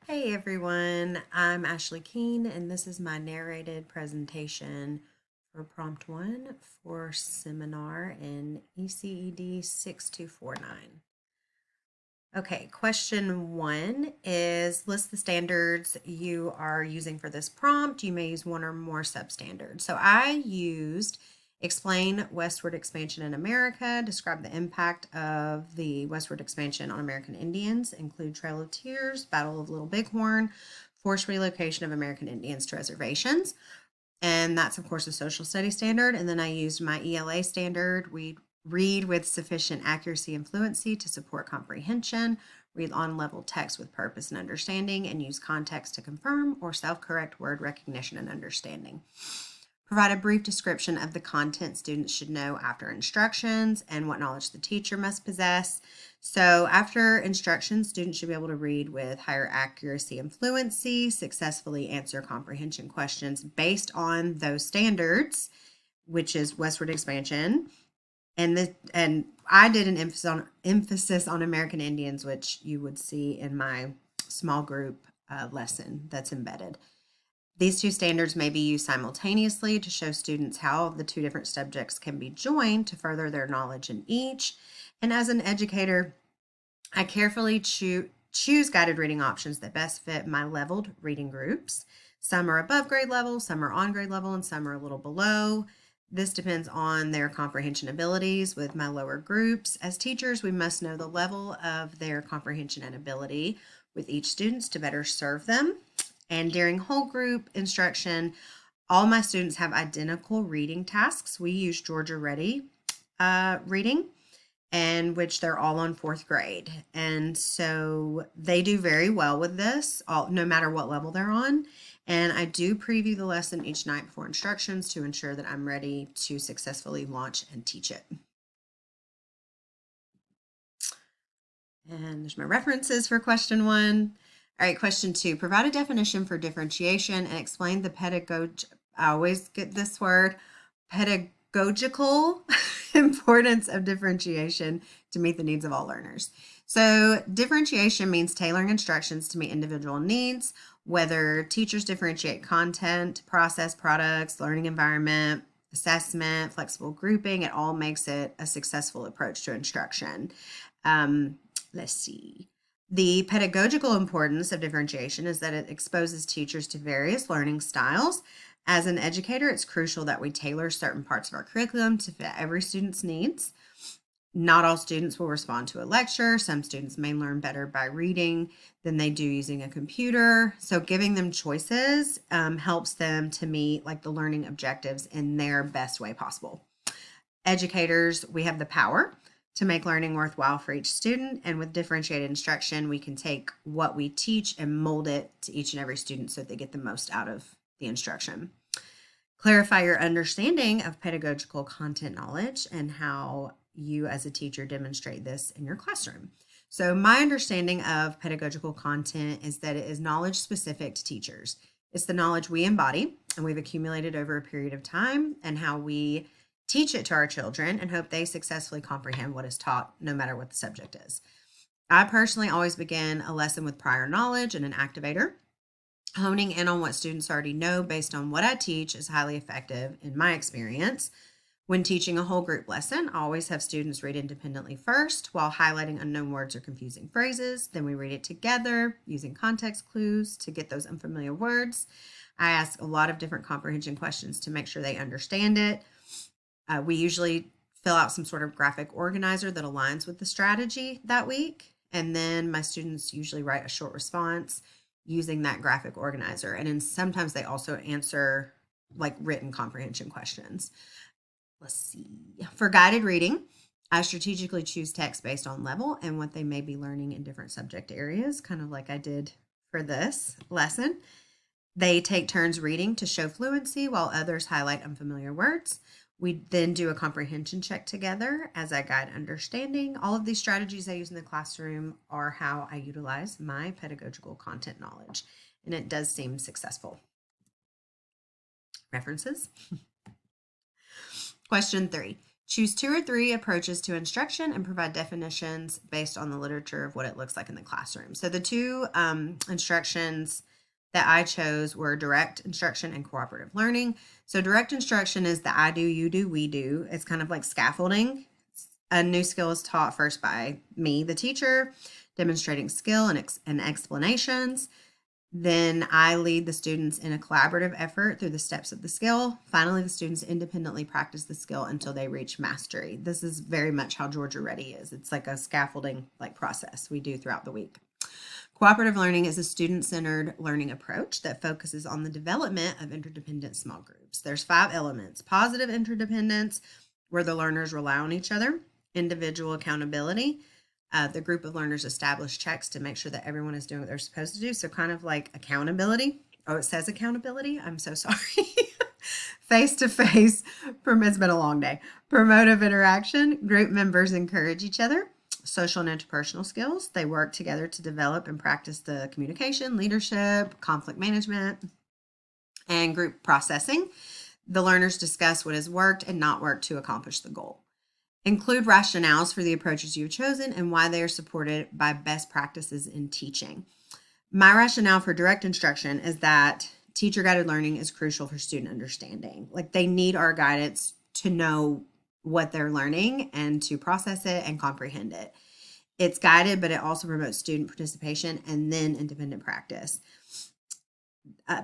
Hey everyone, I'm Ashley Keene, and this is my narrated presentation for Prompt 1 for seminar in ECED 6249. Okay, question 1 is list the standards you are using for this prompt. You may use one or more substandards. So I used explain westward expansion in America, describe the impact of the westward expansion on American Indians, include Trail of Tears, Battle of Little Bighorn, forced relocation of American Indians to reservations. And that's, of course, a social studies standard. And then I used my ELA standard. We read with sufficient accuracy and fluency to support comprehension, read on level text with purpose and understanding, and use context to confirm or self correct word recognition and understanding. Provide a brief description of the content students should know after instructions and what knowledge the teacher must possess. So after instructions, students should be able to read with higher accuracy and fluency, successfully answer comprehension questions based on those standards, which is westward expansion. And I did an emphasis on American Indians, which you would see in my small group lesson that's embedded. These two standards may be used simultaneously to show students how the two different subjects can be joined to further their knowledge in each. And as an educator, I carefully choose guided reading options that best fit my leveled reading groups. Some are above grade level, some are on grade level, and some are a little below. This depends on their comprehension abilities with my lower groups. As teachers, we must know the level of their comprehension and ability with each student to better serve them. And during whole group instruction, all my students have identical reading tasks. We use Georgia Ready reading, and which they're all on fourth grade. And so they do very well with this, no matter what level they're on. And I do preview the lesson each night before instructions to ensure that I'm ready to successfully launch and teach it. And there's my references for question 1. All right, question 2. Provide a definition for differentiation and explain the I always get this word, pedagogical importance of differentiation to meet the needs of all learners. So differentiation means tailoring instructions to meet individual needs, whether teachers differentiate content, process, products, learning environment, assessment, flexible grouping, it all makes it a successful approach to instruction. Let's see. The pedagogical importance of differentiation is that it exposes teachers to various learning styles. As an educator, it's crucial that we tailor certain parts of our curriculum to fit every student's needs. Not all students will respond to a lecture. Some students may learn better by reading than they do using a computer. So giving them choices helps them to meet like the learning objectives in their best way possible. Educators, we have the power to make learning worthwhile for each student. And with differentiated instruction, we can take what we teach and mold it to each and every student so that they get the most out of the instruction. Clarify your understanding of pedagogical content knowledge and how you as a teacher demonstrate this in your classroom. So my understanding of pedagogical content is that it is knowledge specific to teachers. It's the knowledge we embody and we've accumulated over a period of time, and how we teach it to our children and hope they successfully comprehend what is taught, no matter what the subject is. I personally always begin a lesson with prior knowledge and an activator. Honing in on what students already know based on what I teach is highly effective in my experience. When teaching a whole group lesson, I always have students read independently first while highlighting unknown words or confusing phrases. Then we read it together using context clues to get those unfamiliar words. I ask a lot of different comprehension questions to make sure they understand it. We usually fill out some sort of graphic organizer that aligns with the strategy that week. And then my students usually write a short response using that graphic organizer. And then sometimes they also answer like written comprehension questions. Let's see. For guided reading, I strategically choose text based on level and what they may be learning in different subject areas, kind of like I did for this lesson. They take turns reading to show fluency while others highlight unfamiliar words. We then do a comprehension check together as I guide understanding. All of these strategies I use in the classroom are how I utilize my pedagogical content knowledge, and it does seem successful. References. Question 3. Choose 2 or 3 approaches to instruction and provide definitions based on the literature of what it looks like in the classroom. So the two instructions that I chose were direct instruction and cooperative learning. So direct instruction is the I do, you do, we do. It's kind of like scaffolding. A new skill is taught first by me, the teacher, demonstrating skill and explanations. Then I lead the students in a collaborative effort through the steps of the skill. Finally, the students independently practice the skill until they reach mastery. This is very much how Georgia Ready is. It's like a scaffolding process we do throughout the week. Cooperative learning is a student-centered learning approach that focuses on the development of interdependent small groups. There's 5 elements: positive interdependence, where the learners rely on each other; individual accountability, the group of learners establish checks to make sure that everyone is doing what they're supposed to do. So kind of like accountability. Oh, it says accountability. I'm so sorry. Face to face. It's been a long day. Promotive interaction. Group members encourage each other. Social and interpersonal skills. They work together to develop and practice the communication, leadership, conflict management, and group processing. The learners discuss what has worked and not worked to accomplish the goal. Include rationales for the approaches you've chosen and why they are supported by best practices in teaching. My rationale for direct instruction is that teacher-guided learning is crucial for student understanding. Like, they need our guidance to know what they're learning and to process it and comprehend it. It's guided, but it also promotes student participation and then independent practice.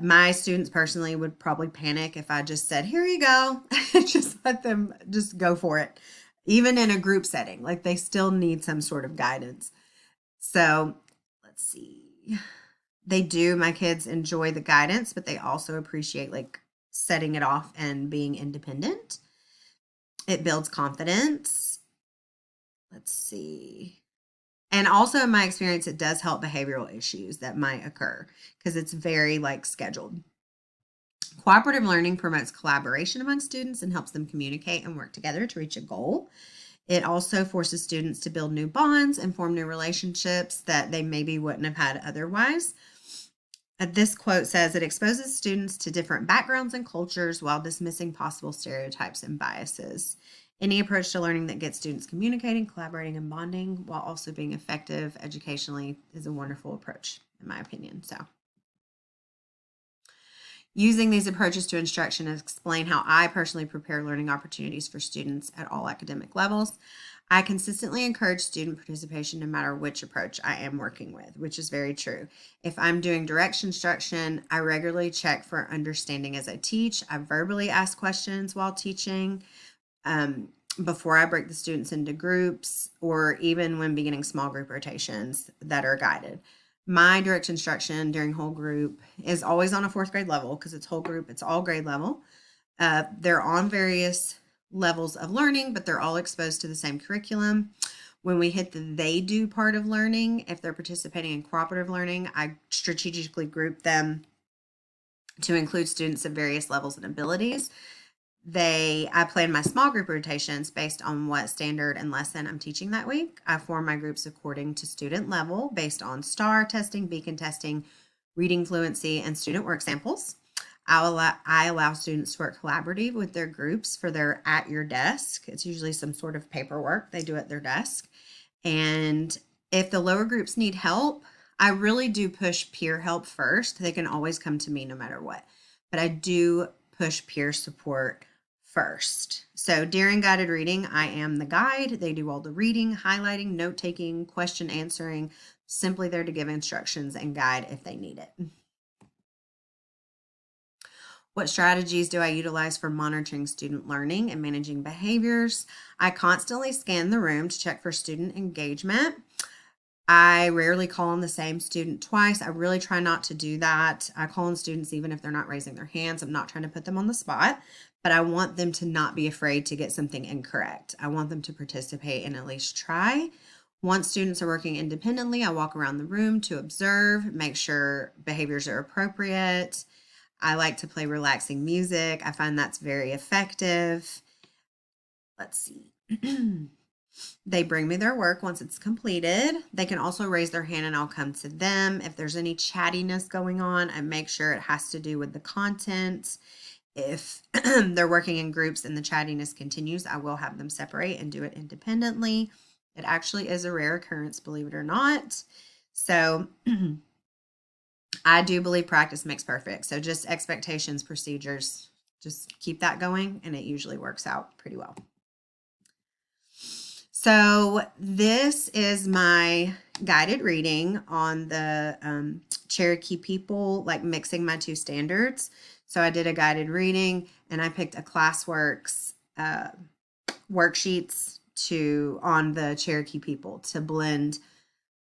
My students personally would probably panic if I just said, here you go, just let them just go for it. Even in a group setting, like, they still need some sort of guidance. So let's see. My kids enjoy the guidance, but they also appreciate setting it off and being independent. It builds confidence. Let's see. And also, in my experience, it does help behavioral issues that might occur because it's very scheduled. Cooperative learning promotes collaboration among students and helps them communicate and work together to reach a goal. It also forces students to build new bonds and form new relationships that they maybe wouldn't have had otherwise. This quote says, it exposes students to different backgrounds and cultures while dismissing possible stereotypes and biases. Any approach to learning that gets students communicating, collaborating, and bonding while also being effective educationally is a wonderful approach, in my opinion. So, using these approaches to instruction and explain how I personally prepare learning opportunities for students at all academic levels. I consistently encourage student participation no matter which approach I am working with, which is very true. If I'm doing direct instruction, I regularly check for understanding as I teach. I verbally ask questions while teaching before I break the students into groups, or even when beginning small group rotations that are guided. My direct instruction during whole group is always on a 4th grade level because it's whole group, it's all grade level. They're on various levels of learning, but they're all exposed to the same curriculum. When we hit the they do part of learning, if they're participating in cooperative learning, I strategically group them to include students of various levels and abilities. I plan my small group rotations based on what standard and lesson I'm teaching that week. I form my groups according to student level based on STAR testing, beacon testing, reading fluency, and student work samples. I allow students to work collaboratively with their groups for their at your desk. It's usually some sort of paperwork they do at their desk. And if the lower groups need help, I really do push peer help first. They can always come to me no matter what, but I do push peer support first. So during guided reading, I am the guide. They do all the reading, highlighting, note-taking, question answering, simply there to give instructions and guide if they need it. What strategies do I utilize for monitoring student learning and managing behaviors? I constantly scan the room to check for student engagement. I rarely call on the same student twice. I really try not to do that. I call on students even if they're not raising their hands. I'm not trying to put them on the spot, but I want them to not be afraid to get something incorrect. I want them to participate and at least try. Once students are working independently, I walk around the room to observe, make sure behaviors are appropriate. I like to play relaxing music. I find that's very effective. Let's see. They bring me their work once it's completed. They can also raise their hand and I'll come to them. If there's any chattiness going on, I make sure it has to do with the content. If they're working in groups and the chattiness continues, I will have them separate and do it independently. It actually is a rare occurrence, believe it or not. So I do believe practice makes perfect. So just expectations, procedures, just keep that going, and it usually works out pretty well. So this is my guided reading on the Cherokee people, like mixing my two standards. So I did a guided reading, and I picked a ClassWorks worksheets on the Cherokee people to blend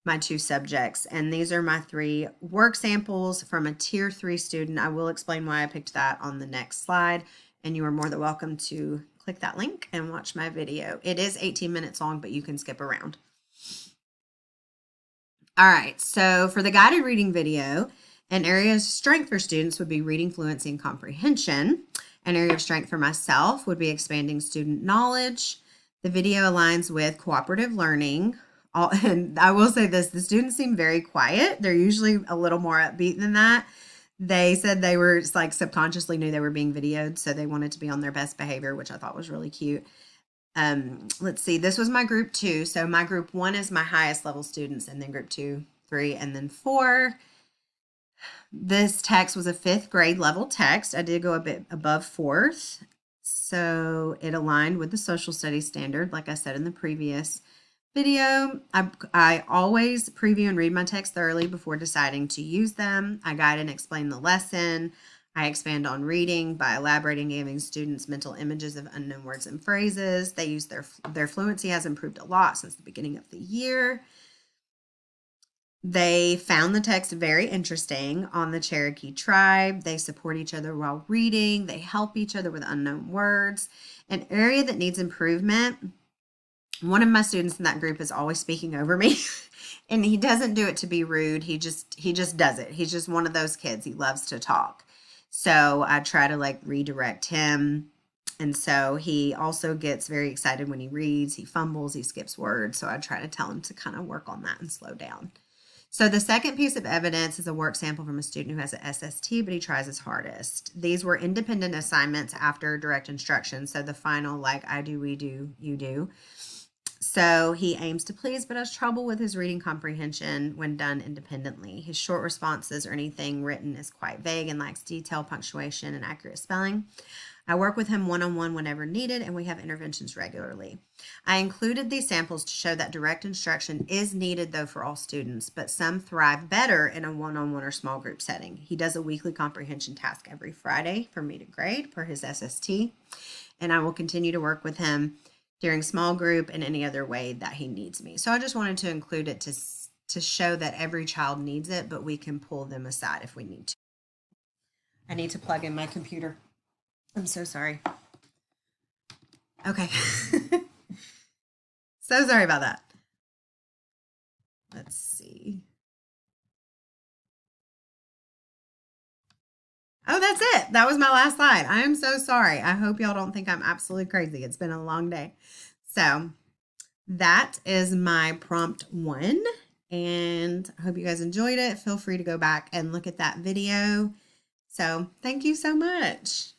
my two subjects. And these are my 3 work samples from a tier 3 student. I will explain why I picked that on the next slide, and you are more than welcome to click that link and watch my video. It is 18 minutes long, but you can skip around. All right, so for the guided reading video, an area of strength for students would be reading fluency and comprehension. An area of strength for myself would be expanding student knowledge. The video aligns with cooperative learning. And I will say this, the students seem very quiet. They're usually a little more upbeat than that. They said they were like subconsciously knew they were being videoed, so they wanted to be on their best behavior, which I thought was really cute. Let's see, this was my group 2. So my group 1 is my highest level students, and then group 2, 3, and then 4. This text was a 5th grade level text. I did go a bit above 4th. So it aligned with the social studies standard, like I said in the previous video. I always preview and read my text thoroughly before deciding to use them. I guide and explain the lesson. I expand on reading by elaborating, giving students mental images of unknown words and phrases. They use their fluency has improved a lot since the beginning of the year. They found the text very interesting on the Cherokee tribe. They support each other while reading. They help each other with unknown words. An area that needs improvement. One of my students in that group is always speaking over me, and he doesn't do it to be rude. He just does it. He's just one of those kids. He loves to talk. So I try to like redirect him. And so he also gets very excited when he reads. He fumbles, he skips words. So I try to tell him to kind of work on that and slow down. So the second piece of evidence is a work sample from a student who has an SST, but he tries his hardest. These were independent assignments after direct instruction. So the final, like I do, we do, you do. So he aims to please, but has trouble with his reading comprehension when done independently. His short responses or anything written is quite vague and lacks detail, punctuation, and accurate spelling. I work with him one-on-one whenever needed, and we have interventions regularly. I included these samples to show that direct instruction is needed, though, for all students, but some thrive better in a one-on-one or small group setting. He does a weekly comprehension task every Friday for me to grade per his SST, and I will continue to work with him during small group and any other way that he needs me. So I just wanted to include it to show that every child needs it, but we can pull them aside if we need to. I need to plug in my computer. I'm so sorry. Okay. So sorry about that. Let's see. Oh, that's it. That was my last slide. I am so sorry. I hope y'all don't think I'm absolutely crazy. It's been a long day. So that is my prompt 1. And I hope you guys enjoyed it. Feel free to go back and look at that video. So thank you so much.